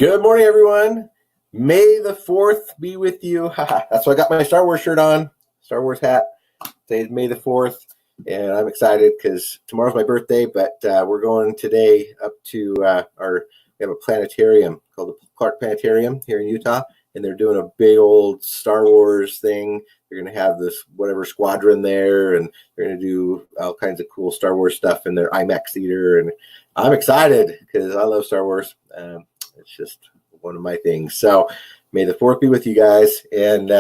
Good morning, everyone. May the 4th be with you. That's why I got my Star Wars shirt on, Star Wars hat. Today's May the 4th, and I'm excited because tomorrow's my birthday, but we're going today up to we have a planetarium called the Clark Planetarium here in Utah, and they're doing a big old Star Wars thing. They're going to have this whatever squadron there, and they're going to do all kinds of cool Star Wars stuff in their IMAX theater, and I'm excited because I love Star Wars. It's just one of my things. So may the 4th be with you guys. And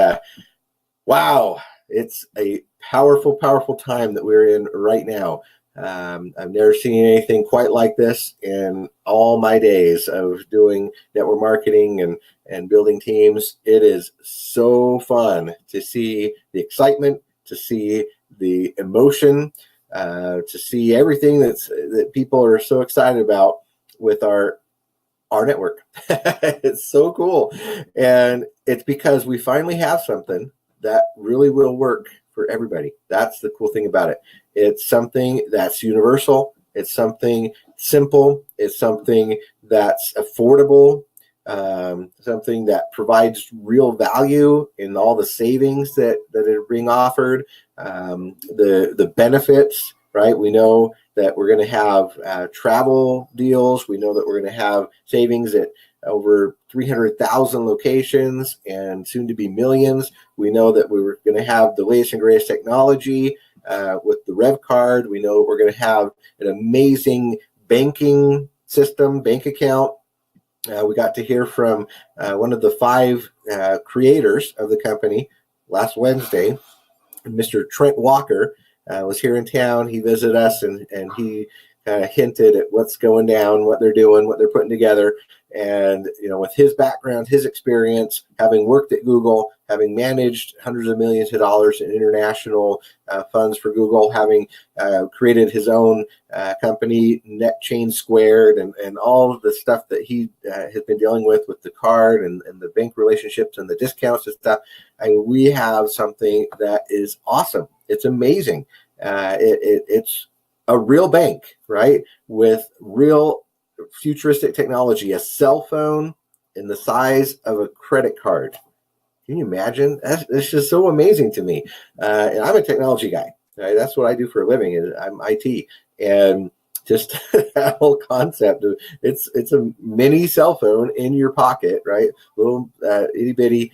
wow, it's a powerful, powerful time that we're in right now. I've never seen anything quite like this in all my days of doing network marketing and building teams. It is so fun to see the excitement, to see the emotion, to see everything that people are so excited about with our network. It's so cool. And it's because we finally have something that really will work for everybody. That's the cool thing about it. It's something that's universal. It's something simple. It's something that's affordable. Something that provides real value in all the savings that are being offered. The benefits, right? We know that we're going to have travel deals. We know that we're going to have savings at over 300,000 locations and soon to be millions. We know that we were going to have the latest and greatest technology with the Rev card. We know we're going to have an amazing banking system, bank account. We got to hear from one of the 5 creators of the company last Wednesday, Mr. Trent Walker. Was here in town. He visited us and he kind of hinted at what's going down, what they're doing, what they're putting together. And, with his background, his experience, having worked at Google, having managed hundreds of millions of dollars in international funds for Google, having created his own company, NetChain Squared, and all of the stuff that he has been dealing with the card and the bank relationships and the discounts and stuff. We have something that is awesome. It's amazing. It's a real bank, right? With real futuristic technology, a cell phone in the size of a credit card. Can you imagine? It's just so amazing to me. And I'm a technology guy. Right? That's what I do for a living. I'm IT. And just that whole concept of it's a mini cell phone in your pocket, right? Little itty bitty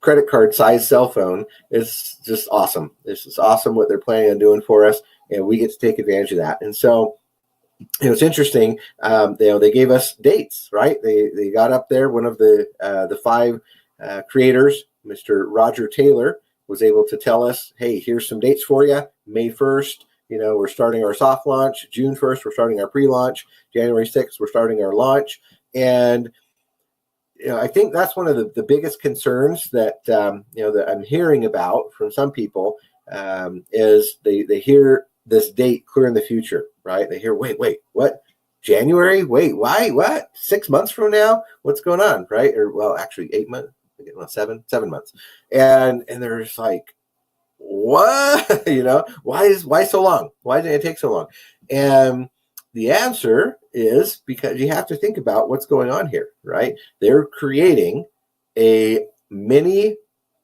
credit card size cell phone. Is just awesome. This is awesome what they're planning on doing for us, and we get to take advantage of that. And so, it's interesting. They gave us dates, right? They got up there. One of the 5 creators, Mr. Roger Taylor, was able to tell us, hey, here's some dates for you. May 1st, we're starting our soft launch. June 1st, we're starting our pre-launch. January 6th, we're starting our launch. And I think that's one of the biggest concerns that that I'm hearing about from some people is they hear this date clear in the future, right? They hear, wait, what? January? Wait, why? What? 6 months from now? What's going on, right? Or well, actually 8 months. Well, 7 months, and they're just like, what? Why so long? Why did it take so long? And the answer is because you have to think about what's going on here, right? They're creating a mini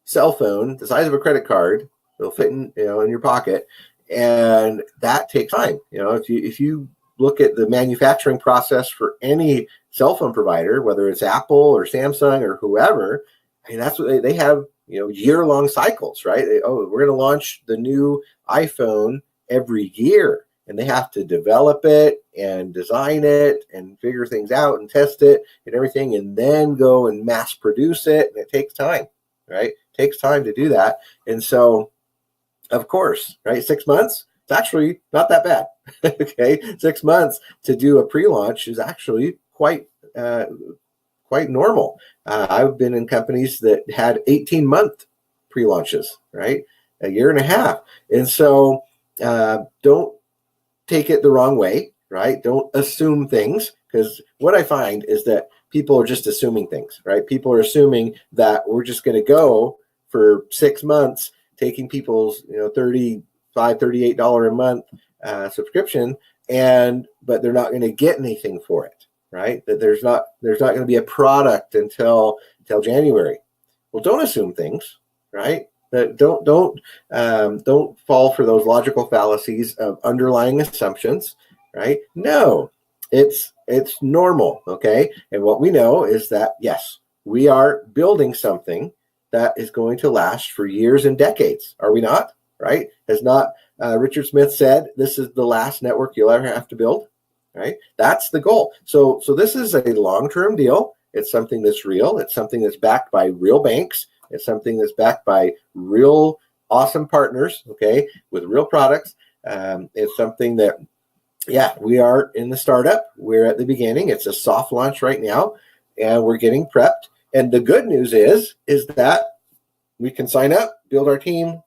cell phone the size of a credit card. It'll fit in your pocket, and that takes time. If you look at the manufacturing process for any cell phone provider, whether it's Apple or Samsung or whoever, that's what they have. Year-long cycles, right? We're going to launch the new iPhone every year. And they have to develop it and design it and figure things out and test it and everything, and then go and mass produce it. And it takes time, right? It takes time to do that. And so, of course, right, 6 months, it's actually not that bad. Okay, 6 months to do a pre-launch is actually quite normal. I've been in companies that had 18-month pre-launches, right? A year and a half. And so don't take it the wrong way, right? Don't assume things, because what I find is that people are just assuming things, right? People are assuming that we're just going to go for 6 months, taking people's $35, $38 a month subscription, but they're not going to get anything for it, right? That there's not going to be a product until January. Well, don't assume things, right? That don't fall for those logical fallacies of underlying assumptions, right? No, it's normal, okay? And what we know is that yes, we are building something that is going to last for years and decades. Are we not? Right? Has not Richard Smith said this is the last network you'll ever have to build? Right? That's the goal. So this is a long-term deal. It's something that's real. It's something that's backed by real banks. It's something that's backed by real awesome partners, okay, with real products. It's something that, yeah, we are in the startup. We're at the beginning. It's a soft launch right now, and we're getting prepped. And the good news is that we can sign up, build our team,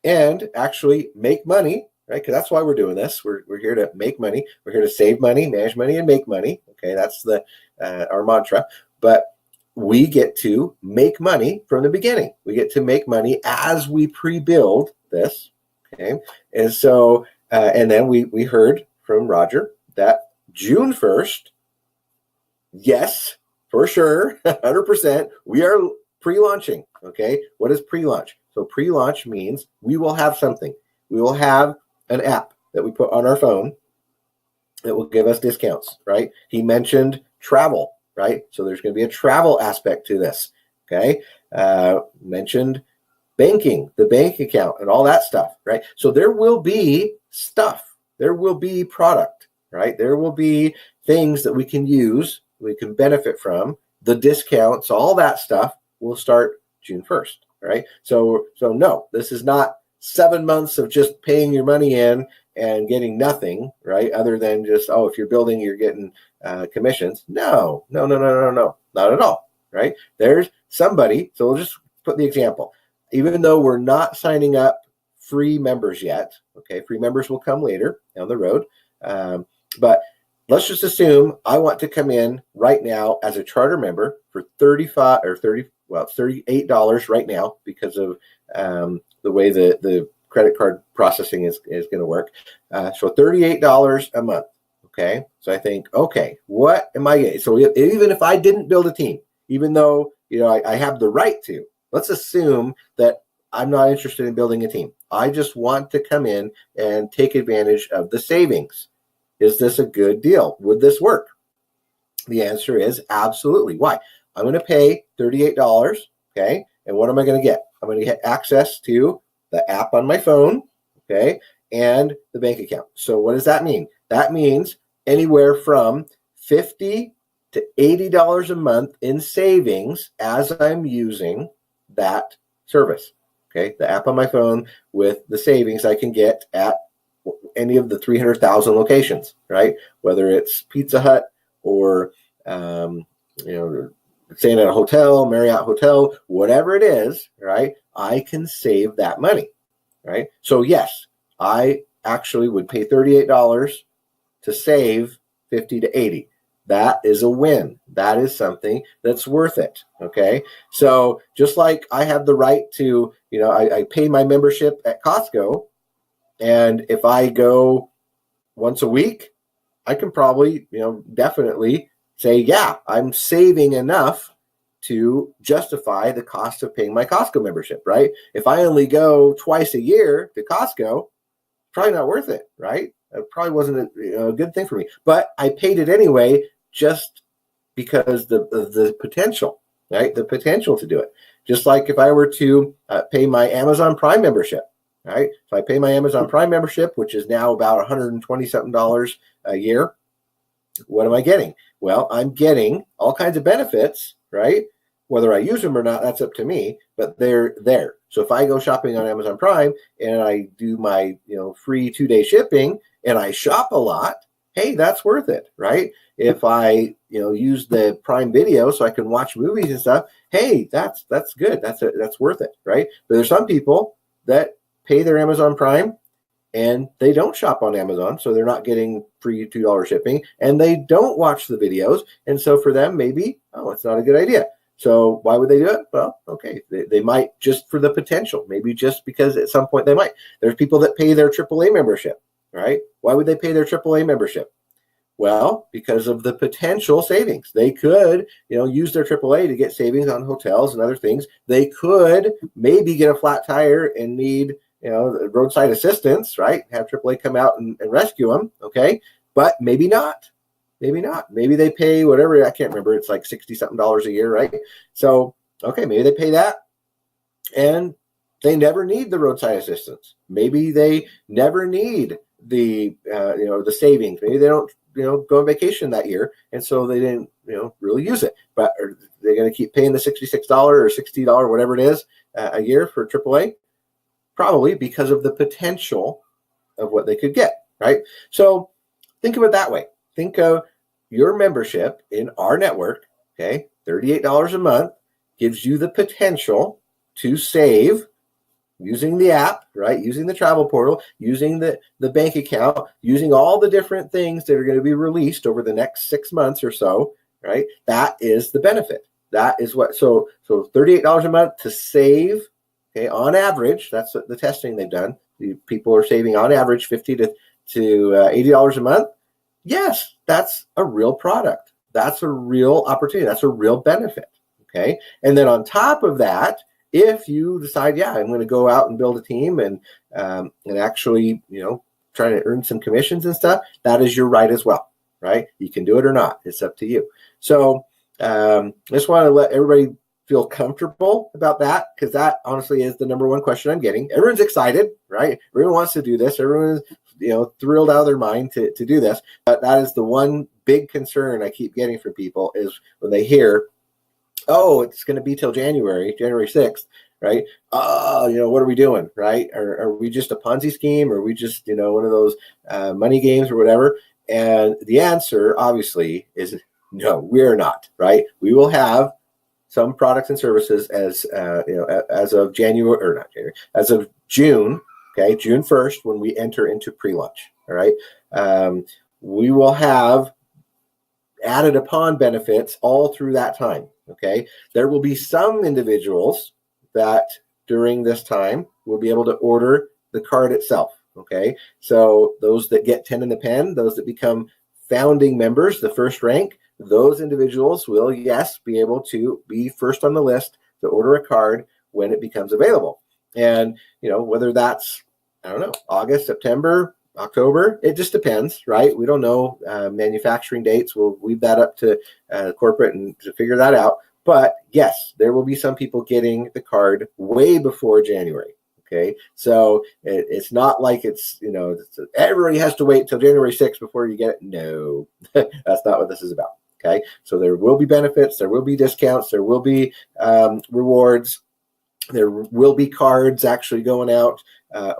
and actually make money, right? Because that's why we're doing this. We're here to make money. We're here to save money, manage money, and make money. Okay, that's the our mantra. But we get to make money from the beginning. We get to make money as we pre-build this. Okay, and so and then we heard from Roger that June 1st, yes, for sure, 100%, we are pre-launching. Okay, what is pre-launch? So pre-launch means we will have something. We will have an app that we put on our phone that will give us discounts, right? He mentioned travel, right? So there's going to be a travel aspect to this, okay? Mentioned banking, the bank account and all that stuff, right? So there will be stuff. There will be product, right? There will be things that we can use, we can benefit from. The discounts, all that stuff will start June 1st, right? So no, this is not 7 months of just paying your money in and getting nothing, right? Other than just, oh, if you're building, you're getting commissions. No, not at all, right? There's somebody, so we'll just put the example. Even though we're not signing up free members yet, okay, free members will come later down the road, but let's just assume I want to come in right now as a charter member for $38 right now because of the way the credit card processing is going to work. So $38 a month. Okay. So I think, okay, what am I getting? So even if I didn't build a team, even though, I have the right to, let's assume that I'm not interested in building a team. I just want to come in and take advantage of the savings. Is this a good deal? Would this work? The answer is absolutely. Why? I'm going to pay $38, okay? And what am I going to get? I'm going to get access to the app on my phone, okay, and the bank account. So what does that mean? That means anywhere from $50 to $80 a month in savings as I'm using that service, okay? The app on my phone with the savings I can get at any of the 300,000 locations, right? Whether it's Pizza Hut or, staying at a hotel, Marriott hotel, whatever it is, right? I can save that money, right? So yes, I actually would pay $38 to save 50 to 80. That is a win. That is something that's worth it, okay? So just like I have the right to, I pay my membership at Costco, and if I go once a week, I can probably, definitely say, yeah, I'm saving enough to justify the cost of paying my Costco membership, right? If I only go twice a year to Costco, probably not worth it, right? It probably wasn't a good thing for me, but I paid it anyway, just because the potential, right? The potential to do it. Just like if I were to pay my Amazon Prime membership, right? So I pay my Amazon Prime membership, which is now about $120 something a year. What am I getting? Well, I'm getting all kinds of benefits, right? Whether I use them or not, that's up to me, but they're there. So if I go shopping on Amazon Prime and I do my, free 2-day shipping and I shop a lot, hey, that's worth it, right? If I, use the Prime Video so I can watch movies and stuff, hey, that's good. That's worth it, right? But there's some people that pay their Amazon Prime and they don't shop on Amazon, so they're not getting free $2 shipping, and they don't watch the videos, and so for them, maybe, it's not a good idea. So why would they do it? Well, okay, they might just for the potential, maybe just because at some point they might. There's people that pay their AAA membership, right? Why would they pay their AAA membership? Well, because of the potential savings. They could, use their AAA to get savings on hotels and other things. They could maybe get a flat tire and need, roadside assistance, right? Have AAA come out and rescue them, okay? But maybe not. Maybe not. Maybe they pay whatever, I can't remember. It's like $60-something a year, right? So, okay, maybe they pay that and they never need the roadside assistance. Maybe they never need the the savings. Maybe they don't go on vacation that year, and so they didn't really use it. But are they going to keep paying the $66 or $60, whatever it is, a year for AAA? Probably, because of the potential of what they could get, right? So think of it that way. Think of your membership in our network, okay? $38 a month gives you the potential to save using the app, right? Using the travel portal, using the bank account, using all the different things that are going to be released over the next 6 months or so, right? That is the benefit. That is what, so $38 a month to save, okay, on average, that's the testing they've done. The people are saving on average $50 to $80 a month. Yes, that's a real product. That's a real opportunity. That's a real benefit, okay? And then on top of that, if you decide, I'm going to go out and build a team and actually, try to earn some commissions and stuff, that is your right as well, right? You can do it or not. It's up to you. So I just want to let everybody feel comfortable about that, because that honestly is the number one question I'm getting. Everyone's excited, right? Everyone wants to do this. Everyone's thrilled out of their mind to do this. But that is the one big concern I keep getting from people is when they hear, oh, it's going to be till January 6th, right? What are we doing, right? Are we just a Ponzi scheme? Or are we just, one of those money games or whatever? And the answer, obviously, is no, we're not, right? We will have some products and services as of January, or not January, as of June, okay, June 1st, when we enter into pre-launch, all right? We will have added upon benefits all through that time. Okay, there will be some individuals that during this time will be able to order the card itself. Okay, so those that get 10 in the pen, those that become founding members, the first rank, those individuals will, yes, be able to be first on the list to order a card when it becomes available. And, whether that's, I don't know, August, September, October, it just depends, right? We don't know manufacturing dates. We'll leave that up to corporate and to figure that out. But yes, there will be some people getting the card way before January. Okay, so it's not like it's everybody has to wait till January 6th before you get it. No, that's not what this is about. Okay, so there will be benefits, there will be discounts, there will be rewards. There will be cards actually going out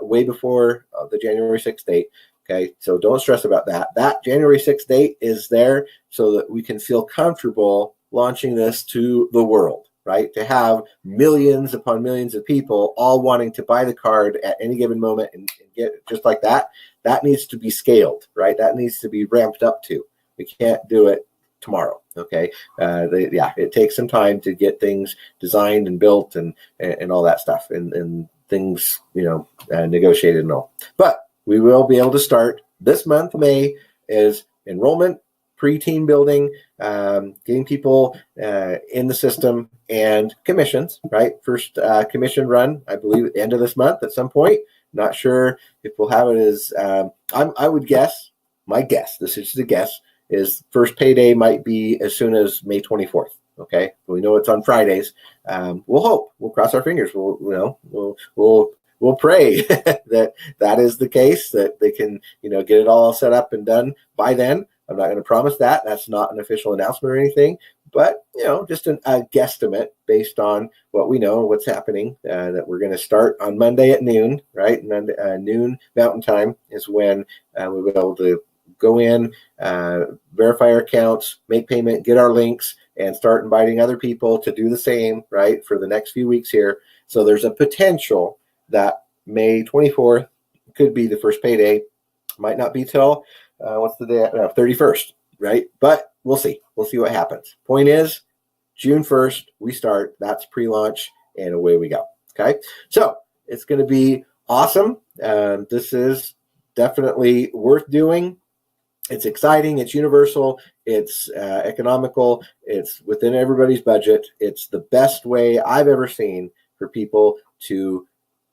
way before the January 6th date. Okay, so don't stress about that. That January 6th date is there so that we can feel comfortable launching this to the world, right? To have millions upon millions of people all wanting to buy the card at any given moment and get it just like that. That needs to be scaled, right? That needs to be ramped up to. We can't do it tomorrow. Okay. It takes some time to get things designed and built and all that stuff and things, negotiated and all. But we will be able to start this month. May is enrollment, pre-team building, getting people in the system, and commissions, right? First commission run, I believe, at the end of this month at some point. Not sure if we'll have it as, I would guess, my guess, this is just a guess, is first payday might be as soon as May 24th. Okay, we know it's on Fridays. We'll hope. We'll cross our fingers. We'll pray that is the case. That they can get it all set up and done by then. I'm not going to promise that. That's not an official announcement or anything. But just a guesstimate based on what we know, what's happening. That we're going to start on Monday at noon. Right, noon Mountain Time is when we'll be able to go in, verify our accounts, make payment, get our links, and start inviting other people to do the same, right, for the next few weeks here. So there's a potential that May 24th could be the first payday. Might not be till, what's the day? 31st, right? But we'll see. We'll see what happens. Point is, June 1st, we start. That's pre-launch, and away we go. Okay? So it's going to be awesome. This is definitely worth doing. It's exciting. It's universal. It's economical. It's within everybody's budget. It's the best way I've ever seen for people to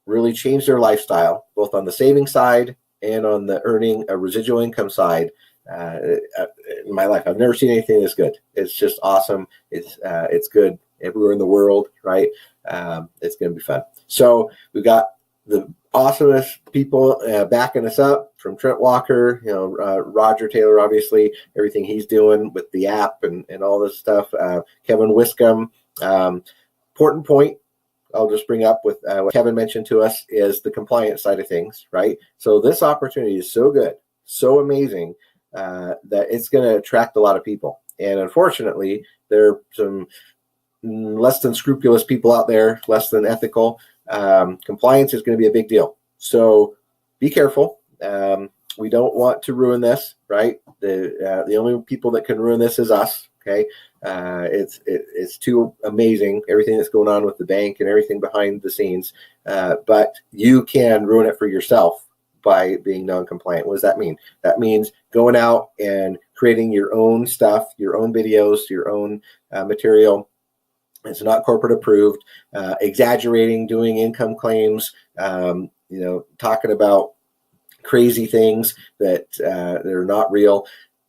really change their lifestyle, both on the saving side and on the earning a residual income side. In my life, I've never seen anything this good. It's just awesome. It's good everywhere in the world, right? It's going to be fun. So we've got the awesomest people backing us up, from Trent Walker, Roger Taylor, obviously, everything he's doing with the app and all this stuff. Kevin Wiscombe. Important point I'll just bring up with what Kevin mentioned to us is the compliance side of things, right? So this opportunity is so good, so amazing, that it's going to attract a lot of people. And unfortunately, there are some less than scrupulous people out there, less than ethical. Compliance is going to be a big deal. So be careful. We don't want to ruin this, right? The only people that can ruin this is us. Okay. It's too amazing, everything that's going on with the bank and everything behind the scenes. But you can ruin it for yourself by being non-compliant. What does that mean? That means going out and creating your own stuff, your own videos, your own material. It's not corporate approved, exaggerating, doing income claims, talking about crazy things that are not real.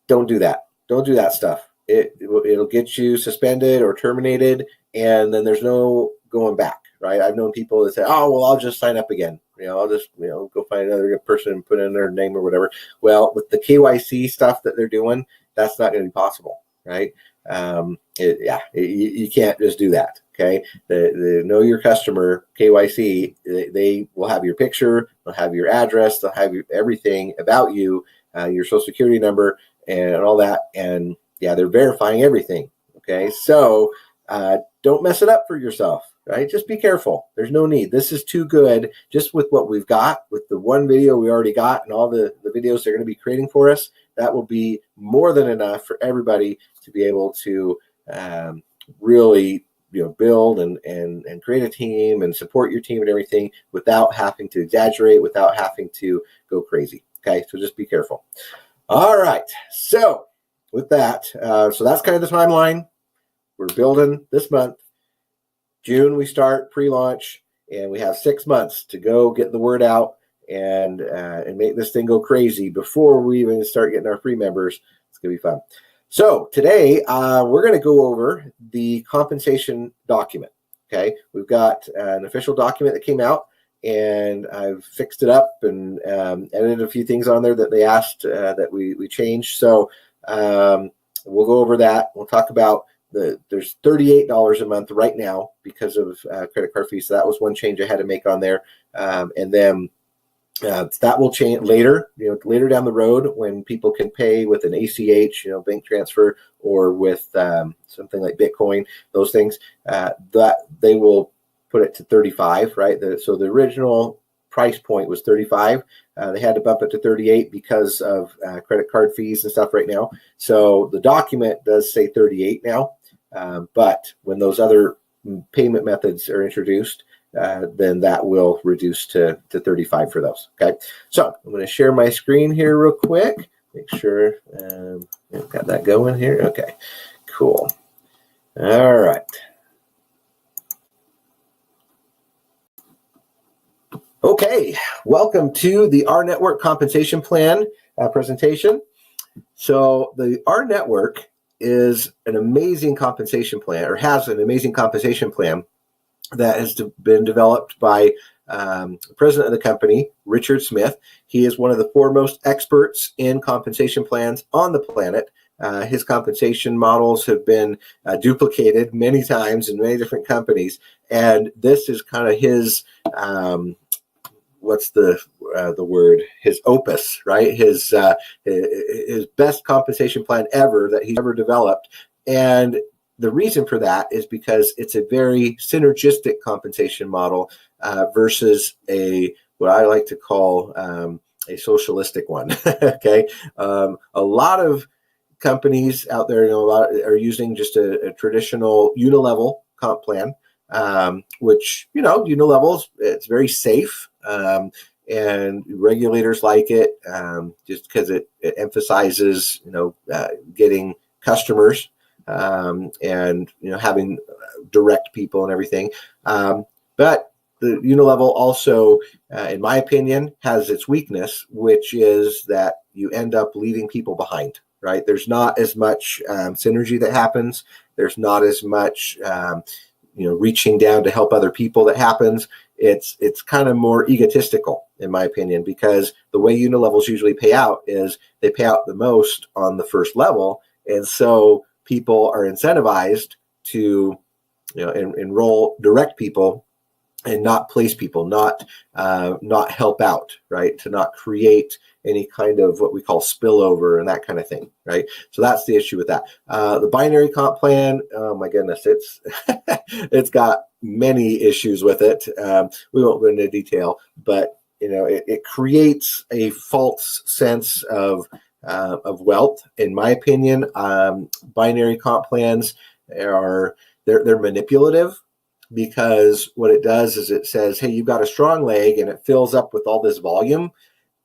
Don't do that. Don't do that stuff. It'll get you suspended or terminated, and then there's no going back, right? I've known people that say, oh, well, I'll just sign up again. I'll just, go find another person and put in their name or whatever. Well, with the KYC stuff that they're doing, that's not going to be possible, right? You can't just do that. Okay. The know your customer KYC, they will have your picture, they'll have your address, they'll have everything about you, your social security number and all that. And they're verifying everything. Okay. So, don't mess it up for yourself, right? Just be careful. There's no need. This is too good just with what we've got, with the one video we already got and all the videos they're going to be creating for us. That will be more than enough for everybody to be able to really build and create a team and support your team and everything without having to exaggerate, without having to go crazy. Okay, so just be careful. All right, so with that, so that's kind of the timeline. We're building this month. June we start pre-launch, and we have 6 months to go get the word out and make this thing go crazy before we even start getting our free members. It's gonna be fun. So today we're going to go over the compensation document. Okay, we've got an official document that came out, and I've fixed it up and edited a few things on there that they asked that we changed. So we'll go over that. We'll talk about there's $38 a month right now because of credit card fees. So that was one change I had to make on there, and then. That will change later, later down the road when people can pay with an ACH, bank transfer, or with something like Bitcoin, those things, that they will put it to 35, right? So the original price point was 35. They had to bump it to 38 because of credit card fees and stuff right now. So the document does say 38 now, but when those other payment methods are introduced, then that will reduce to 35 for those. Okay, so I'm going to share my screen here real quick. Make sure I've got that going here. Okay, cool. All right. Okay, welcome to the Rnetwork compensation plan presentation. So the Rnetwork is an amazing compensation plan, or has an amazing compensation plan that has been developed by the president of the company, Richard Smith. He is one of the foremost experts in compensation plans on the planet. His compensation models have been duplicated many times in many different companies, and this is kind of his what's the word? His opus, right? His best compensation plan ever that he's ever developed, and the reason for that is because it's a very synergistic compensation model versus what I like to call a socialistic one. Okay, a lot of companies out there, are using just a traditional unilevel comp plan, which unilevels, it's very safe. and regulators like it just because it emphasizes, getting customers and having direct people and everything. But the unilevel also, in my opinion, has its weakness, which is that you end up leaving people behind. Right? There's not as much synergy that happens. There's not as much reaching down to help other people that happens. It's kind of more egotistical, in my opinion, because the way unilevels usually pay out is they pay out the most on the first level, and so people are incentivized to enroll direct people and not place people, not help out, right? To not create any kind of what we call spillover and that kind of thing, right? So that's the issue with that. The binary comp plan, oh my goodness, it's got many issues with it. We won't go into detail, but it creates a false sense of wealth, in my opinion. Binary comp plans they're manipulative, because what it does is it says, hey, you've got a strong leg, and it fills up with all this volume,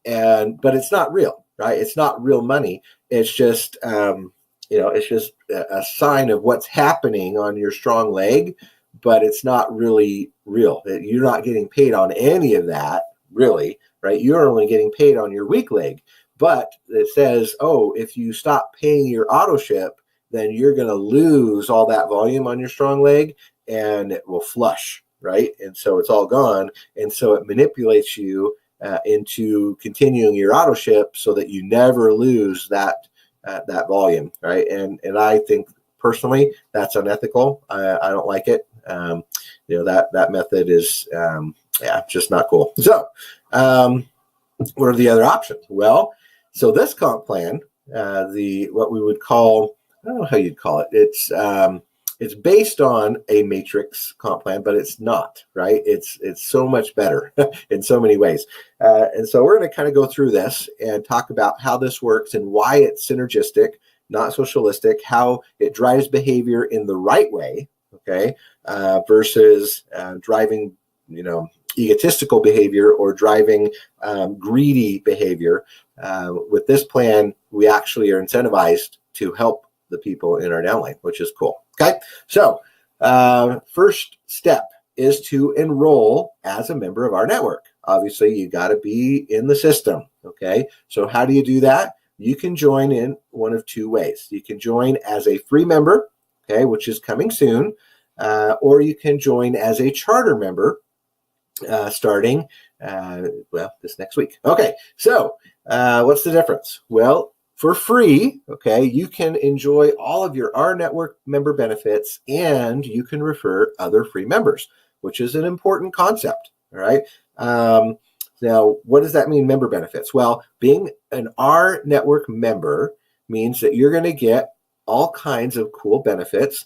but it's not real, right? It's not real money. It's just it's just a sign of what's happening on your strong leg, but it's not really real. You're not getting paid on any of that, really, right? You're only getting paid on your weak leg. But it says, oh, if you stop paying your auto ship, then you're going to lose all that volume on your strong leg, and it will flush, right? And so it's all gone. And so it manipulates you into continuing your auto ship so that you never lose that volume, right? And I think personally that's unethical. I don't like it. That method is just not cool. So what are the other options? Well, so this comp plan, what we would call, I don't know how you'd call it. It's based on a matrix comp plan, but it's not, right? It's so much better in so many ways. And so we're going to kind of go through this and talk about how this works and why it's synergistic, not socialistic, how it drives behavior in the right way, okay, versus driving, egotistical behavior or driving greedy behavior. With this plan, we actually are incentivized to help the people in our downline, which is cool. Okay, so first step is to enroll as a member of our network. Obviously, you got to be in the system. Okay, so how do you do that? You can join in one of two ways. You can join as a free member, okay, which is coming soon, or you can join as a charter member starting this next week. Okay, so what's the difference? Well, for free, okay, you can enjoy all of your Rnetwork member benefits, and you can refer other free members, which is an important concept. All right. Now, what does that mean, member benefits? Well, being an Rnetwork member means that you're going to get all kinds of cool benefits.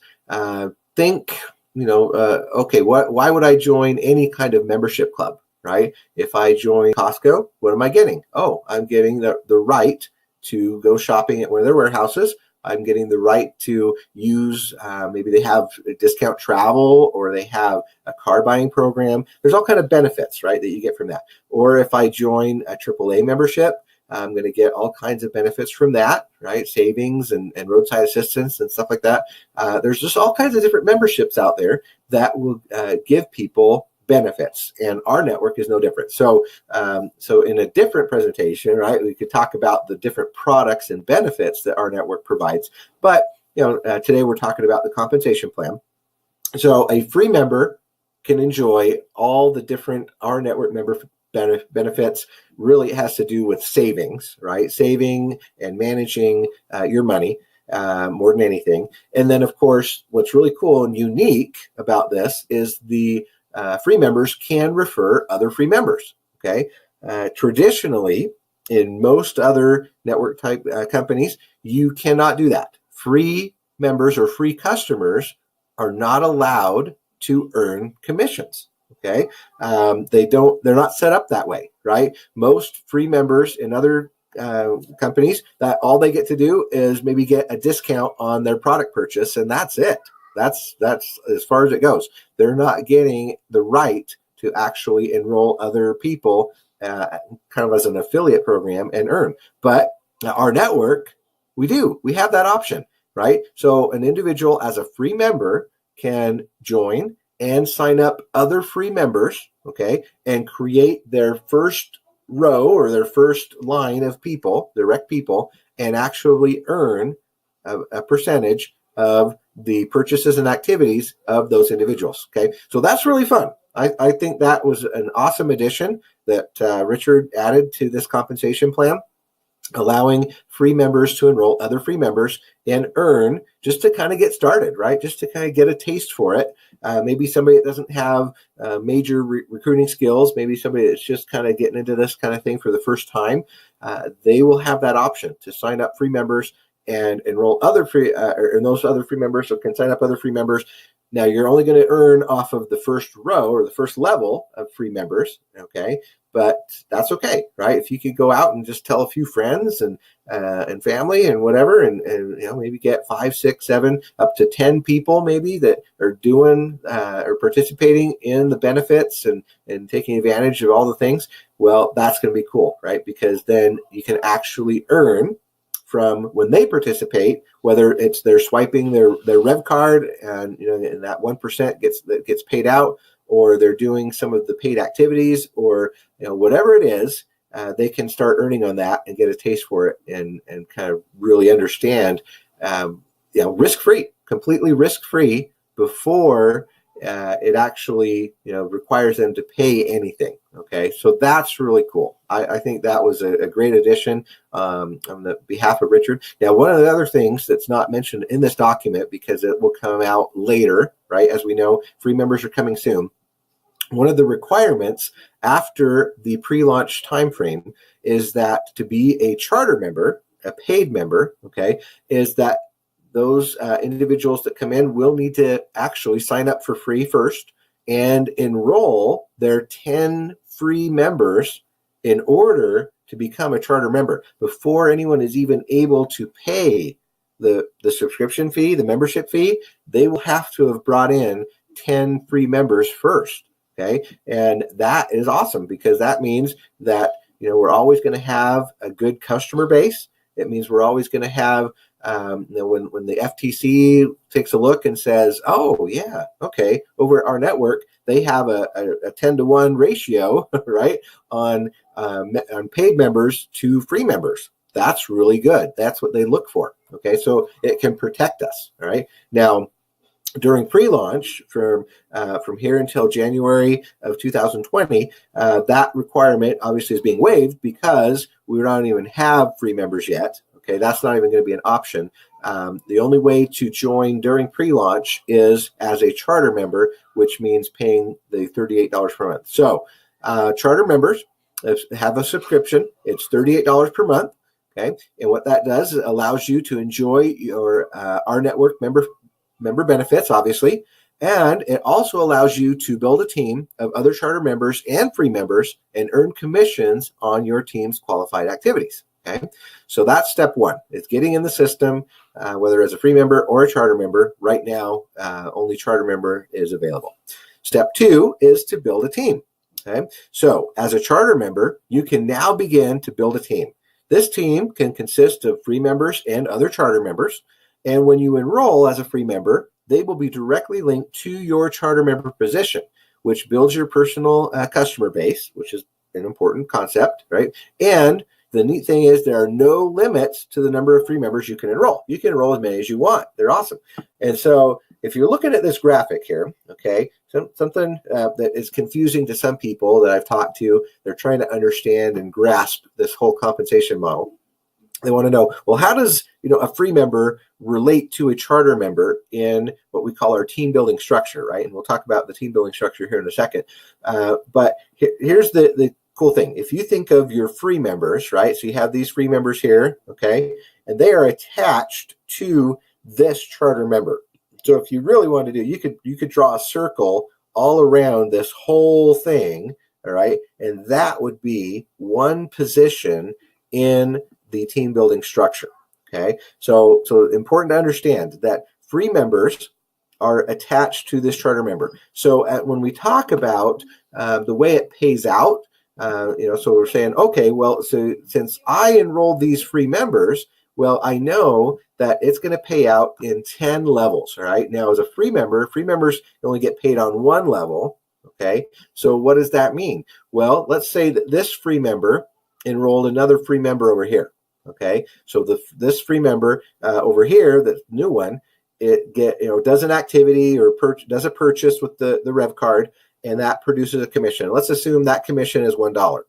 Think, okay, why would I join any kind of membership club, right? If I join Costco, what am I getting? Oh, I'm getting the right to go shopping at one of their warehouses. I'm getting the right to use, maybe they have a discount travel, or they have a car buying program. There's all kind of benefits, right, that you get from that. Or if I join a AAA membership, I'm going to get all kinds of benefits from that, right? Savings and roadside assistance and stuff like that. There's just all kinds of different memberships out there that will give people benefits, and Rnetwork is no different. So in a different presentation, right, we could talk about the different products and benefits that Rnetwork provides. But today we're talking about the compensation plan. So a free member can enjoy all the different Rnetwork member benefits. Really, it has to do with savings, right? Saving and managing your money more than anything. And then, of course, what's really cool and unique about this is the free members can refer other free members. Okay. Traditionally, in most other network type companies, you cannot do that. Free members or free customers are not allowed to earn commissions. Okay. They're not set up that way, right? Most free members in other companies, that all they get to do is maybe get a discount on their product purchase, and that's it. That's as far as it goes. They're not getting the right to actually enroll other people kind of as an affiliate program and earn. But our network, we have that option, right? So an individual as a free member can join and sign up other free members, okay, and create their first row or their first line of people, direct people, and actually earn a percentage of the purchases and activities of those individuals. Okay, so that's really fun. I think that was an awesome addition that Richard added to this compensation plan, allowing free members to enroll other free members and earn just to kind of get started, right? Just to kind of get a taste for it. Maybe somebody that doesn't have major recruiting skills, maybe somebody that's just kind of getting into this kind of thing for the first time, they will have that option to sign up free members and enroll other free, and those other free members can sign up other free members. Now, you're only going to earn off of the first row or the first level of free members, okay? But that's okay, right? If you could go out and just tell a few friends and family and whatever, and maybe get 5, 6, 7, up to 10 people maybe that are doing or participating in the benefits and taking advantage of all the things. Well, that's going to be cool, right? Because then you can actually earn from when they participate, whether it's they're swiping their Rev card and and that 1% gets paid out, or they're doing some of the paid activities, or whatever it is, they can start earning on that and get a taste for it and kind of really understand, risk-free, completely risk-free before it actually requires them to pay anything. Okay, so that's really cool. I think that was a great addition on the behalf of Richard. Now, one of the other things that's not mentioned in this document, because it will come out later, right? As we know, free members are coming soon. One of the requirements after the pre-launch timeframe is that to be a charter member, a paid member, okay, is that those individuals that come in will need to actually sign up for free first and enroll their 10 free members in order to become a charter member before anyone is even able to pay the subscription fee, the membership fee. They will have to have brought in 10 free members first. Okay, and that is awesome because that means that we're always going to have a good customer base. It means we're always going to have when the FTC takes a look and says, oh yeah, okay, over at our network they have a 10-to-1 ratio, right, on paid members to free members. That's really good. That's what they look for. Okay, so it can protect us. All right, now, during pre-launch, from here until January of 2020, that requirement obviously is being waived because we don't even have free members yet. Okay, that's not even going to be an option. The only way to join during pre-launch is as a charter member, which means paying the $38 per month. So charter members have a subscription. It's $38 per month. Okay, and what that does is it allows you to enjoy your Rnetwork member benefits, obviously, and it also allows you to build a team of other charter members and free members and earn commissions on your team's qualified activities. Okay, so that's step one. It's getting in the system, whether as a free member or a charter member. Right now, only charter member is available. Step two is to build a team. Okay, so as a charter member, you can now begin to build a team. This team can consist of free members and other charter members. And when you enroll as a free member, they will be directly linked to your charter member position, which builds your personal customer base, which is an important concept, right? And the neat thing is there are no limits to the number of free members you can enroll. You can enroll as many as you want. They're awesome. And so if you're looking at this graphic here, okay, something that is confusing to some people that I've talked to, they're trying to understand and grasp this whole compensation model. They want to know, well, how does a free member relate to a charter member in what we call our team building structure, right? And we'll talk about the team building structure here in a second. But here's the cool thing. If you think of your free members, right? So you have these free members here, okay? And they are attached to this charter member. So if you really want to do, you could draw a circle all around this whole thing, all right? And that would be one position in the team building structure. Okay, so important to understand that free members are attached to this charter member. So when we talk about the way it pays out, So we're saying, okay, well, so since I enrolled these free members, well, I know that it's going to pay out in 10 levels. All right. Now, as a free members only get paid on one level. Okay. So what does that mean? Well, let's say that this free member enrolled another free member over here. Okay. So this free member over here, the new one, does an activity or does a purchase with the Rev card, and that produces a commission. Let's assume that commission is $1.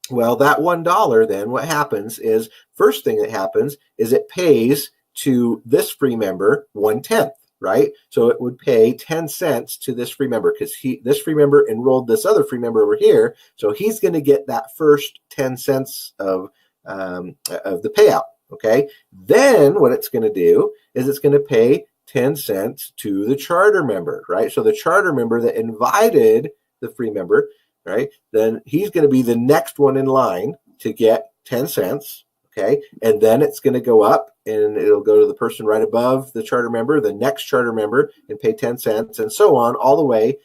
Well, that $1, then what happens is, first thing that happens is it pays to this free member 1/10, right? So it would pay 10 cents to this free member because this free member enrolled this other free member over here. So he's going to get that first 10 cents of the payout. Okay. Then what it's going to do is it's going to pay 10 cents to the charter member, right? So the charter member that invited the free member, right? Then he's going to be the next one in line to get 10 cents. Okay. And then it's going to go up and it'll go to the person right above the charter member, the next charter member, and pay 10 cents and so on all the way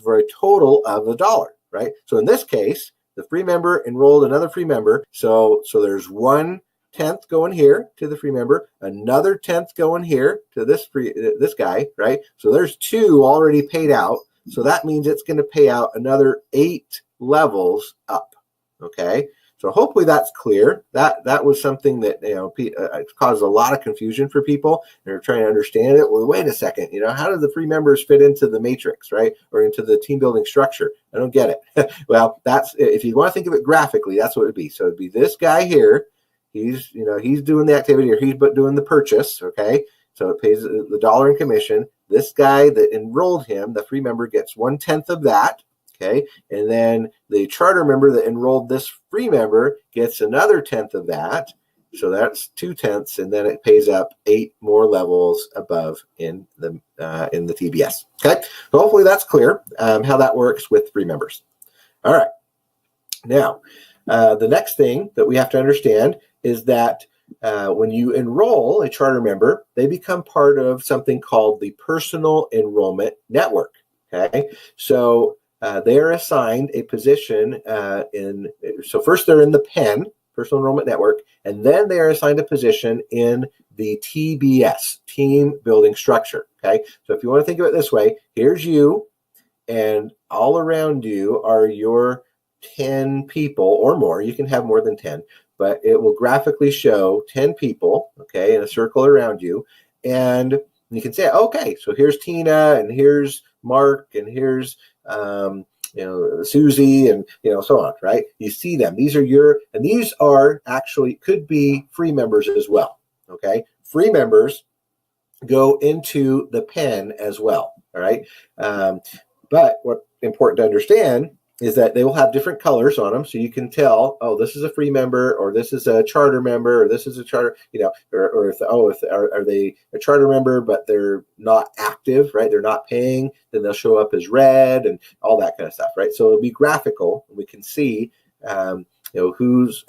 for a total of $1, right? So in this case, the free member enrolled another free member. So there's 1/10 going here to the free member, another 10th going here to this guy, right? So there's 2 already paid out. So that means it's going to pay out another 8 levels up. Okay. So hopefully that's clear. That was something that caused a lot of confusion for people. They're trying to understand it. Well, wait a second. How do the free members fit into the matrix, right, or into the team building structure? I don't get it. Well, that's, if you want to think of it graphically, that's what it would be. So it'd be this guy here. He's doing the activity, or he's doing the purchase. Okay, so it pays the $1 in commission. This guy that enrolled him, the free member, gets 1/10 of that. Okay, and then the charter member that enrolled this free member gets another 10th of that. So that's 2/10, and then it pays up 8 more levels above in the TBS. Okay, so hopefully that's clear how that works with free members. All right, now the next thing that we have to understand is that when you enroll a charter member, they become part of something called the Personal Enrollment Network. Okay, so they are assigned a position so first they're in the PEN, Personal Enrollment Network, and then they are assigned a position in the TBS, Team Building Structure. Okay, so if you want to think of it this way, here's you, and all around you are your 10 people or more. You can have more than 10, but it will graphically show 10 people, okay, in a circle around you. And you can say, okay, so here's Tina, and here's Mark, and here's Susie, and so on, right? You see them. These are actually could be free members as well. Okay, free members go into the pen as well. All right, but what's important to understand is that they will have different colors on them, so you can tell, oh, this is a free member, or this is a charter member, or this is a charter, are they a charter member but they're not active, right? They're not paying, then they'll show up as red and all that kind of stuff, right? So it'll be graphical, and we can see, who's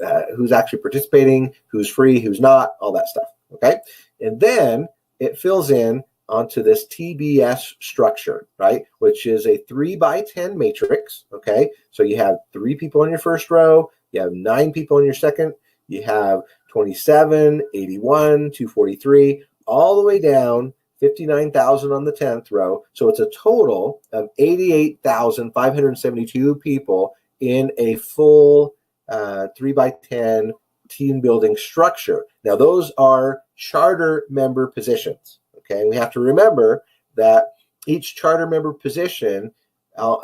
actually participating, who's free, who's not, all that stuff. Okay, and then it fills in onto this TBS structure, right? Which is a 3x10 matrix. Okay, so you have 3 people on your first row, you have 9 people on your second, you have 27, 81, 243, all the way down 59,000 on the 10th row. So it's a total of 88,572 people in a full 3x10 team building structure. Now, those are charter member positions. Okay, we have to remember that each charter member position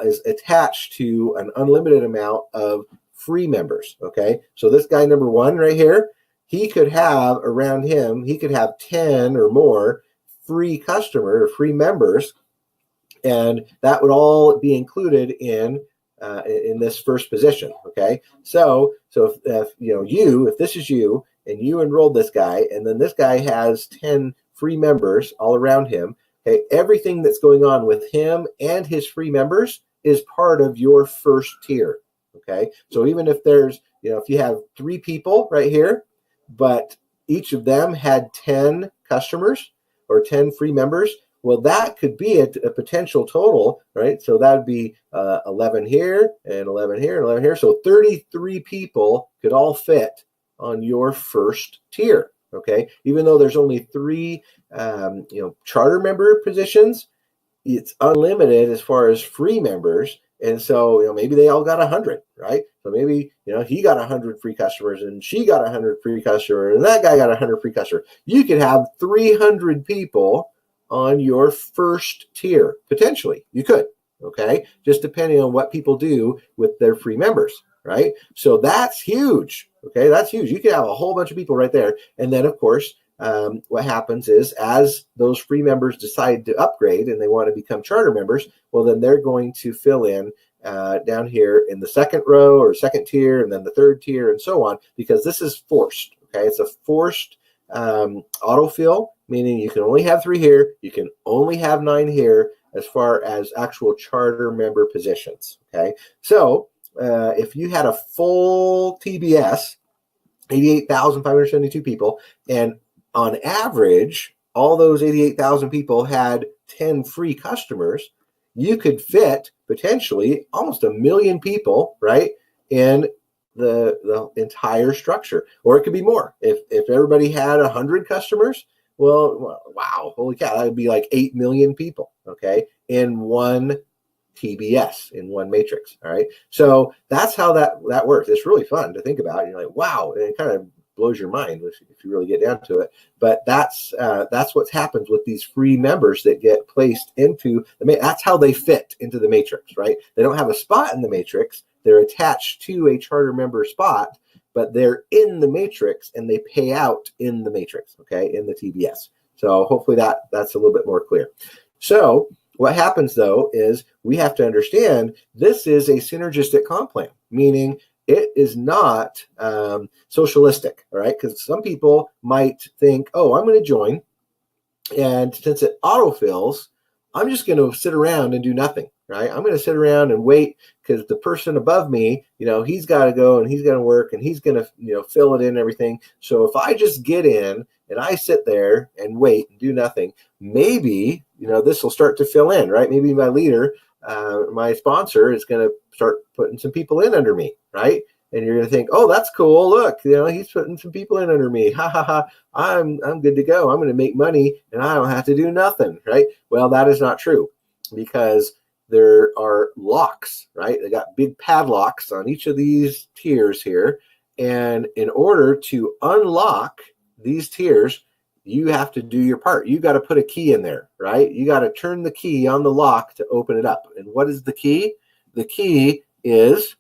is attached to an unlimited amount of free members. Okay, so this guy number 1 right here, he could have around him, he could have 10 or more free customer or free members, and that would all be included in this first position. Okay, so if this is you and you enrolled this guy, and then this guy has 10 free members all around him, okay, everything that's going on with him and his free members is part of your first tier. Okay, so even if there's, if you have 3 people right here, but each of them had 10 customers or 10 free members, Well, that could be a potential total, right? So that would be 11 here and 11 here and 11 here. So 33 people could all fit on your first tier, okay? Even though there's only 3, charter member positions, it's unlimited as far as free members. And so, maybe they all got 100, right? So maybe, he got 100 free customers and she got 100 free customers and that guy got 100 free customers. You could have 300 people on your first tier, potentially. You could, okay? Just depending on what people do with their free members, right? So that's huge, okay? That's huge. You could have a whole bunch of people right there. And then, of course, what happens is as those free members decide to upgrade and they want to become charter members, well, then they're going to fill in down here in the second row or second tier and then the third tier and so on, because this is forced, okay? It's a forced autofill, meaning you can only have 3 here, you can only have 9 here as far as actual charter member positions, okay? So if you had a full TBS, 88,572 people, and on average, all those 88,000 people had 10 free customers, you could fit potentially almost 1 million people, right, in the entire structure. Or it could be more. If everybody had 100 customers, well, wow, holy cow, that would be like 8 million people, okay, in one TBS, in one matrix. All right. So that's how that works. It's really fun to think about. You're like, wow, and it kind of blows your mind if you really get down to it. But that's what happens with these free members that get placed into that's how they fit into the matrix, right? They don't have a spot in the matrix. They're attached to a charter member spot, but they're in the matrix and they pay out in the matrix, okay, in the TBS. So hopefully that's a little bit more clear. So what happens, though, is we have to understand this is a synergistic comp plan, meaning it is not socialistic, all right? Because some people might think, oh, I'm going to join, and since it autofills, I'm just going to sit around and do nothing, right? I'm going to sit around and wait because the person above me, he's got to go and he's going to work and he's going to, fill it in and everything. So if I just get in and I sit there and wait and do nothing, maybe, this will start to fill in, right? Maybe my leader, my sponsor is going to start putting some people in under me, right? And you're going to think, oh, that's cool. Look, he's putting some people in under me. Ha, ha, ha. I'm good to go. I'm going to make money and I don't have to do nothing, right? Well, that is not true because there are locks, right? They got big padlocks on each of these tiers here. And in order to unlock these tiers, you have to do your part. You got to put a key in there, right? You got to turn the key on the lock to open it up. And what is the key? The key is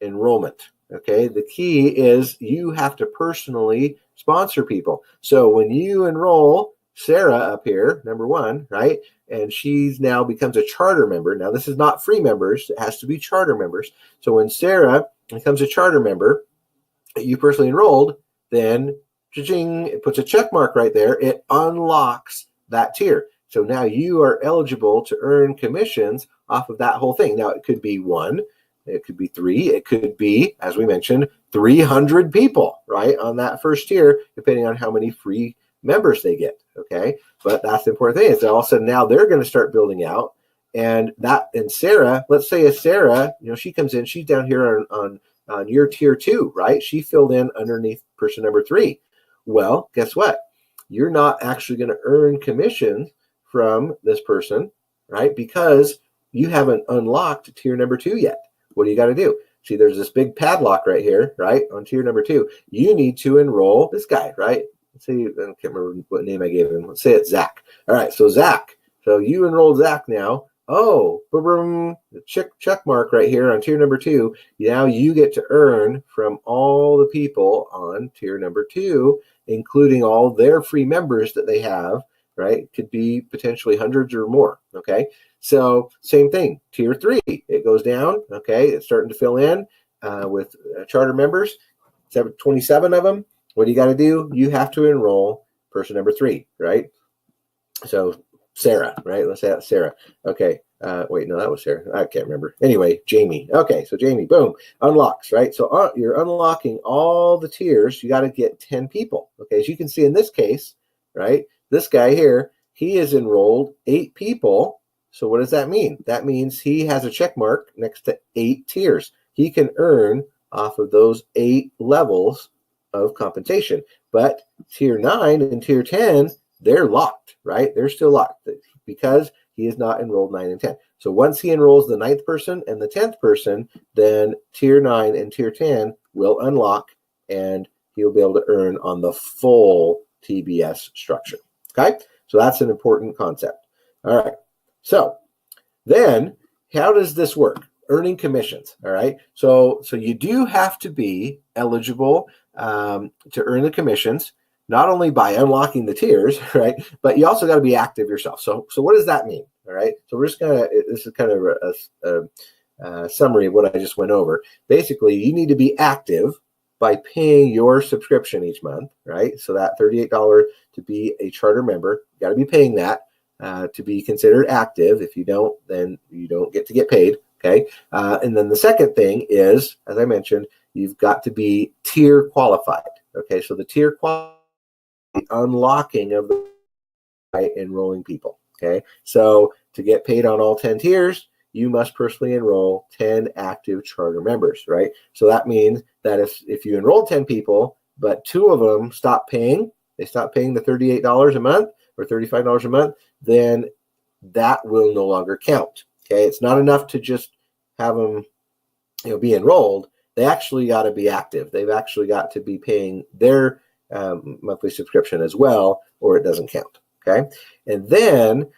enrollment. Okay, the key is you have to personally sponsor people. So when you enroll Sarah up here, number 1, right, and she's now becomes a charter member. Now this is not free members; it has to be charter members. So when Sarah becomes a charter member, you personally enrolled, then cha-ching, it puts a check mark right there. It unlocks that tier. So now you are eligible to earn commissions off of that whole thing. Now it could be 1. It could be 3. It could be, as we mentioned, 300 people, right, on that first tier, depending on how many free members they get, okay? But that's the important thing is that all of a sudden now they're going to start building out. And Sarah, let's say if Sarah, she comes in, she's down here on your tier 2, right? She filled in underneath person number 3. Well, guess what? You're not actually going to earn commission from this person, right? Because you haven't unlocked tier number 2 yet. What do you got to do? See, there's this big padlock right here, right, on tier number 2. You need to enroll this guy, right? Let's say, I can't remember what name I gave him. Let's say it's Zach. All right, so Zach. So you enrolled Zach now. Oh, boom, check mark right here on tier number 2. Now you get to earn from all the people on tier number 2, including all their free members that they have, right? Could be potentially hundreds or more, okay? So same thing, tier 3, it goes down, okay? It's starting to fill in with charter members, 27 of them. What do you got to do? You have to enroll person number 3, right? So Sarah, right? Let's say that's Sarah. Okay. Wait, no, that was Sarah. I can't remember. Anyway, Jamie. Okay, so Jamie, boom, unlocks, right? So you're unlocking all the tiers. You got to get 10 people. Okay, as you can see in this case, right? This guy here, he has enrolled 8 people. So what does that mean? That means he has a check mark next to 8 tiers. He can earn off of those 8 levels of compensation. But tier 9 and tier 10, they're locked, right? They're still locked because he is not enrolled 9 and 10. So once he enrolls the 9th person and the 10th person, then tier 9 and tier 10 will unlock, and he'll be able to earn on the full TBS structure. Okay, so that's an important concept. All right, so then how does this work? Earning commissions. All right, so you do have to be eligible to earn the commissions, not only by unlocking the tiers, right, but you also got to be active yourself. So what does that mean? All right, so we're just gonna, this is kind of a summary of what I just went over. Basically, you need to be active by paying your subscription each month, right? So that $38 to be a charter member, you got to be paying that to be considered active. If you don't, then you don't get to get paid, okay? And then the second thing is, as I mentioned, you've got to be tier qualified, okay? So the tier qualified, unlocking of the enrolling people, okay? So to get paid on all 10 tiers, you must personally enroll 10 active charter members, right? So that means that if you enroll 10 people, but 2 of them stop paying, they stop paying the $38 a month or $35 a month, then that will no longer count, okay? It's not enough to just have them, be enrolled. They actually got to be active. They've actually got to be paying their monthly subscription as well, or it doesn't count, okay? And then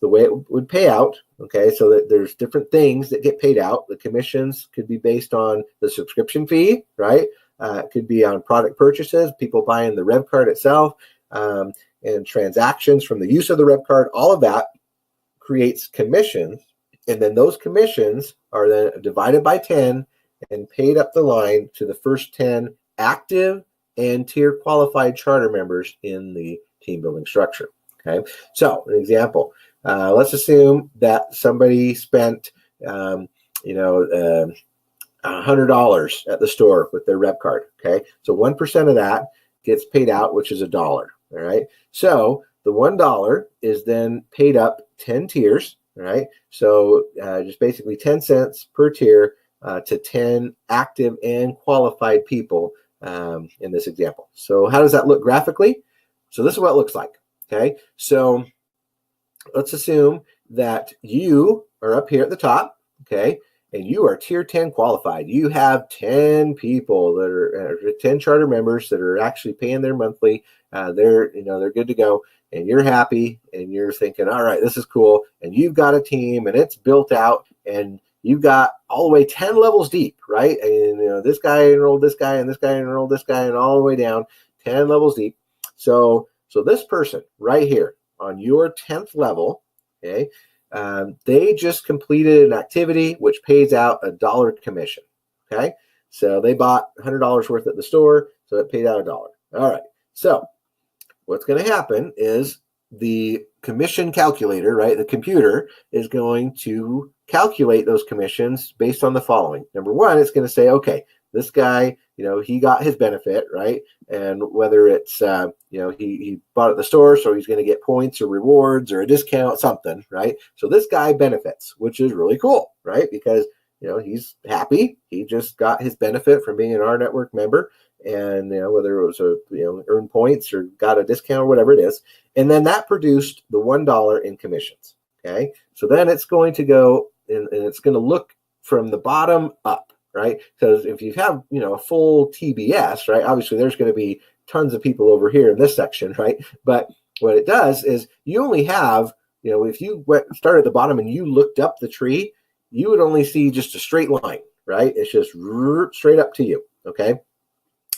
the way it would pay out, okay, so that there's different things that get paid out. The commissions could be based on the subscription fee, right? It could be on product purchases, people buying the Rev card itself, and transactions from the use of the Rev card. All of that creates commissions, and then those commissions are then divided by 10 and paid up the line to the first 10 active and tier qualified charter members in the team building structure. Okay, so an example. Let's assume that somebody spent, $100 at the store with their rep card. Okay, so 1% of that gets paid out, which is $1. All right, so the $1 is then paid up 10 tiers. All right, so just basically 10 cents per tier to 10 active and qualified people in this example. So how does that look graphically? So this is what it looks like. Okay, so let's assume that you are up here at the top, okay, and you are tier 10 qualified. You have 10 people that are 10 charter members that are actually paying their monthly. They're good to go, and you're happy, and you're thinking, all right, this is cool. And you've got a team, and it's built out, and you've got all the way 10 levels deep, right? And this guy enrolled this guy, and this guy enrolled this guy, and all the way down 10 levels deep. So this person right here on your 10th level, okay, they just completed an activity which pays out $1 commission, okay? So they bought $100 worth at the store, so it paid out $1. All right, so what's going to happen is the commission calculator, right, the computer is going to calculate those commissions based on the following. Number one, it's going to say, okay, this guy, he got his benefit, right? And whether it's, he bought at the store, so he's going to get points or rewards or a discount, something, right? So this guy benefits, which is really cool, right? Because, he's happy. He just got his benefit from being an Rnetwork member, and, whether it was earn points or got a discount or whatever it is. And then that produced the $1 in commissions, okay? So then it's going to go and it's going to look from the bottom up, right? Because if you have, a full TBS, right, obviously there's going to be tons of people over here in this section, right? But what it does is you only have, if you started at the bottom and you looked up the tree, you would only see just a straight line, right? It's just straight up to you, okay?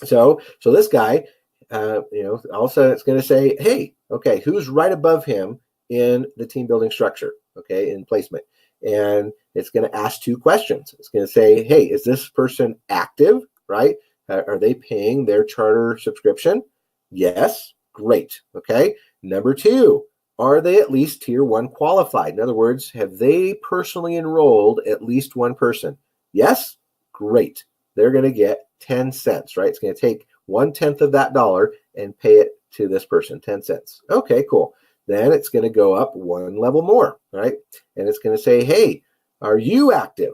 So this guy, all of a sudden it's going to say, hey, okay, who's right above him in the team building structure, okay, in placement? And it's going to ask 2 questions. It's going to say, hey, is this person active, right? Are they paying their charter subscription? Yes, great, okay. Number 2, are they at least tier 1 qualified? In other words, have they personally enrolled at least one person? Yes, great. They're going to get 10 cents, right? It's going to take 1/10 of that $1 and pay it to this person, 10 cents. Okay, cool. then it's going to go up one level more, right? And it's going to say, hey, are you active?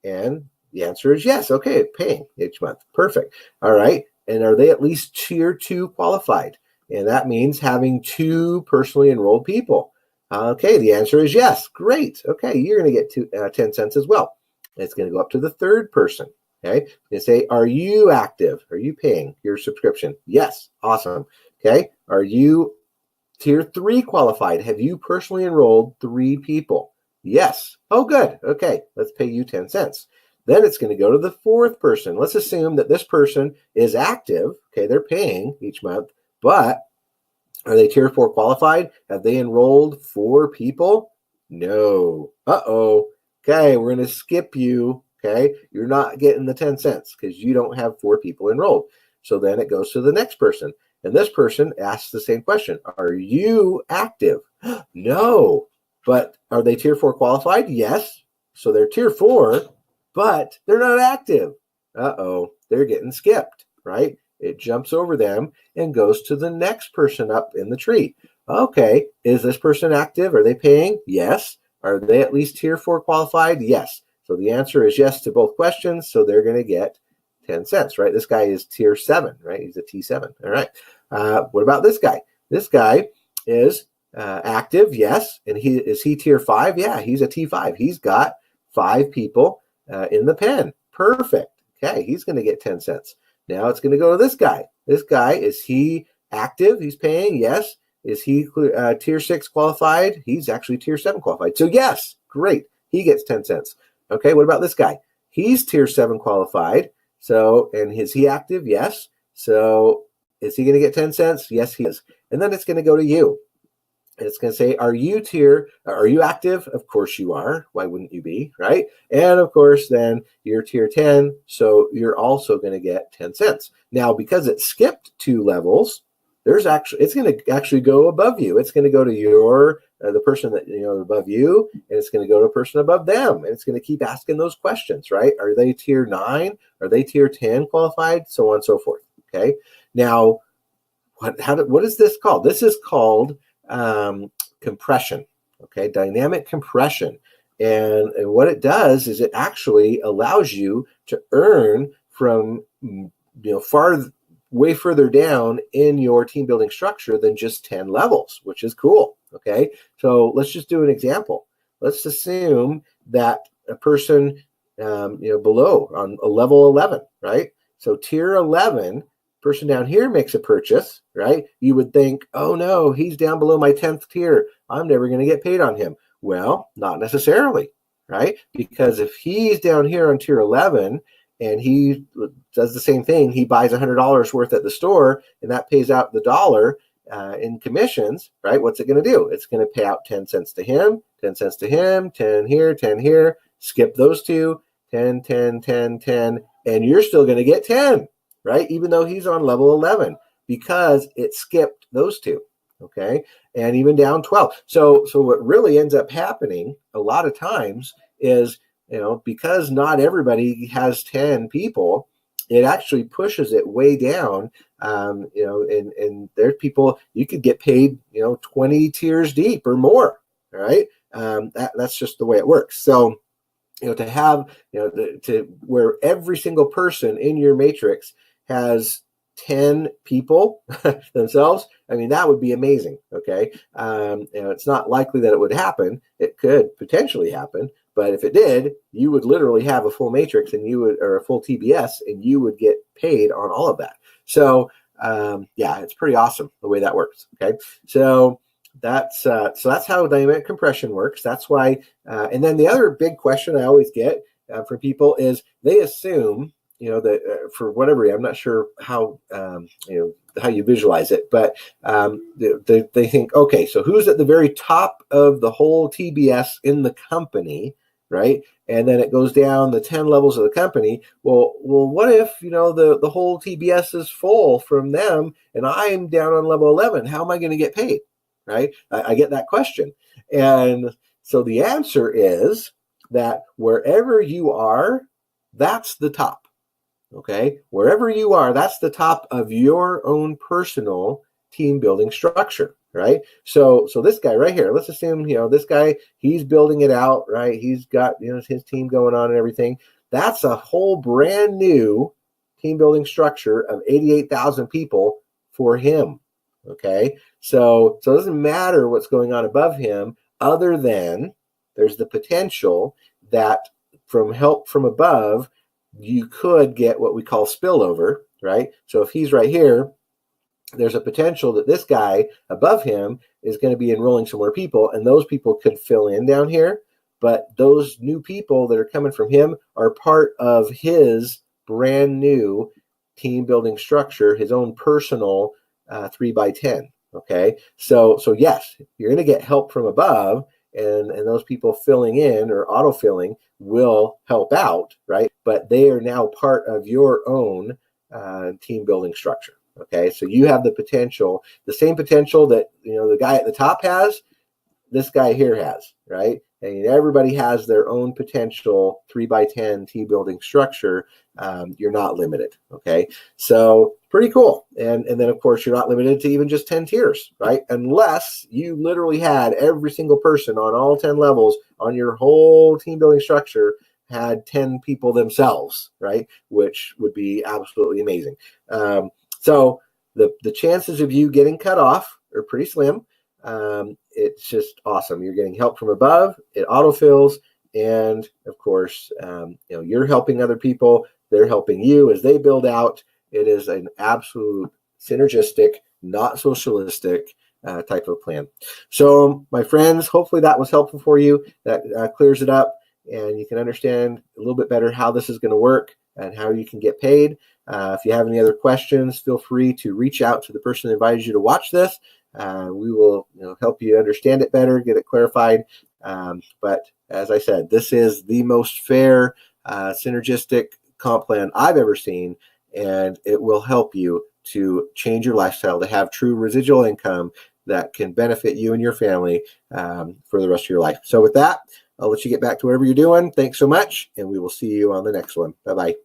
And the answer is yes. Okay, paying each month. Perfect. All right. And are they at least tier 2 qualified? And that means having 2 personally enrolled people. Okay, the answer is yes. Great. Okay, you're going to get 10 cents as well. It's going to go up to the 3rd person. Okay, they say, are you active? Are you paying your subscription? Yes. Awesome. Okay, are you tier 3 qualified? Have you personally enrolled 3 people? Yes. Oh, good. Okay, let's pay you 10 cents. Then it's going to go to the 4th person. Let's assume that this person is active. Okay, they're paying each month, but are they tier 4 qualified? Have they enrolled 4 people? No. Uh-oh. Okay, we're going to skip you. Okay, you're not getting the 10 cents because you don't have 4 people enrolled. So then it goes to the next person. And this person asks the same question. Are you active? No. But are they tier 4 qualified? Yes. So they're tier 4, but they're not active. Uh-oh. They're getting skipped, right? It jumps over them and goes to the next person up in the tree. Okay, is this person active? Are they paying? Yes. Are they at least tier 4 qualified? Yes. So the answer is yes to both questions. So they're going to get 10 cents, right? This guy is tier 7, right? He's a T7. All right. What about this guy? This guy is active, yes. And is he tier 5? Yeah, he's a T5. He's got 5 people in the pen. Perfect. Okay, he's going to get 10 cents. Now it's going to go to this guy. This guy, is he active? He's paying? Yes. Is he tier 6 qualified? He's actually tier 7 qualified. So yes, great. He gets 10 cents. Okay, what about this guy? He's tier 7 qualified. So, and is he active? Yes. So is he going to get 10 cents? Yes, he is. And then it's going to go to you. And it's going to say, are you active? Of course you are. Why wouldn't you be, right? And of course, then you're tier 10, so you're also going to get 10 cents. Now, because it skipped 2 levels, it's going to actually go above you. It's going to go to the person that, above you, and it's going to go to a person above them. And it's going to keep asking those questions, right? Are they tier 9? Are they tier 10 qualified? So on and so forth, okay? Now, what is this called? This is called compression, okay, dynamic compression. And what it does is it actually allows you to earn from way further down in your team building structure than just 10 levels, which is cool. Okay, so let's just do an example. Let's assume that a person below on a level 11, right? So tier 11 person down here makes a purchase, right? You would think, oh no, he's down below my 10th tier. I'm never going to get paid on him. Well, not necessarily, right? Because if he's down here on tier 11 and he does the same thing, he buys $100 worth at the store and that pays out the dollar in commissions, right? What's it going to do? It's going to pay out 10 cents to him, 10 cents to him, 10 here, 10 here, skip those 2, 10, 10, 10, 10, and you're still going to get 10. Right? Even though he's on level 11, because it skipped those 2, okay? And even down 12. So what really ends up happening a lot of times is, because not everybody has 10 people, it actually pushes it way down. And there's people, you could get paid, 20 tiers deep or more, right? That's just the way it works. So, to have, to where every single person in your matrix has 10 people themselves, I mean, that would be amazing, okay? It's not likely that it would happen. It could potentially happen, but if it did, you would literally have a full matrix or a full TBS, and you would get paid on all of that. So, it's pretty awesome the way that works, okay? So that's how dynamic compression works. That's why, and then the other big question I always get from people is they assume, that for whatever reason, I'm not sure how, how you visualize it, but they think, okay, so who's at the very top of the whole TBS in the company, right? And then it goes down the 10 levels of the company. Well, what if, the whole TBS is full from them and I'm down on level 11? How am I going to get paid? Right? I get that question. And so the answer is that wherever you are, that's the top. Okay, wherever you are, that's the top of your own personal team building structure. right? So this guy right here, let's assume, this guy, he's building it out, right? He's got, his team going on and everything. That's a whole brand new team building structure of 88,000 people for him. Okay. So it doesn't matter what's going on above him, other than there's the potential that from help from above, you could get what we call spillover, right? So if he's right here, there's a potential that this guy above him is going to be enrolling some more people, and those people could fill in down here. But those new people that are coming from him are part of his brand new team building structure, his own personal 3x10. Okay, so yes, you're going to get help from above, and those people filling in or auto-filling will help out, right? But they are now part of your own team building structure. Okay, so you have the potential, the same potential that the guy at the top has, this guy here has, right? And everybody has their own potential 3x10 team building structure. You're not limited. Okay, so pretty cool. And then of course you're not limited to even just 10 tiers, right? Unless you literally had every single person on all 10 levels on your whole team building structure had 10 people themselves, right? Which would be absolutely amazing. So the chances of you getting cut off are pretty slim. It's just awesome. You're getting help from above. It autofills, and of course, you're helping other people. They're helping you as they build out. It is an absolute synergistic, not socialistic type of plan. So, my friends, hopefully that was helpful for you. That clears it up, and you can understand a little bit better how this is going to work and how you can get paid. If you have any other questions, feel free to reach out to the person that invited you to watch this. We will help you understand it better, get it clarified. But as I said, this is the most fair, synergistic comp plan I've ever seen, and it will help you to change your lifestyle, to have true residual income that can benefit you and your family for the rest of your life. So with that, I'll let you get back to whatever you're doing. Thanks so much, and we will see you on the next one. Bye-bye.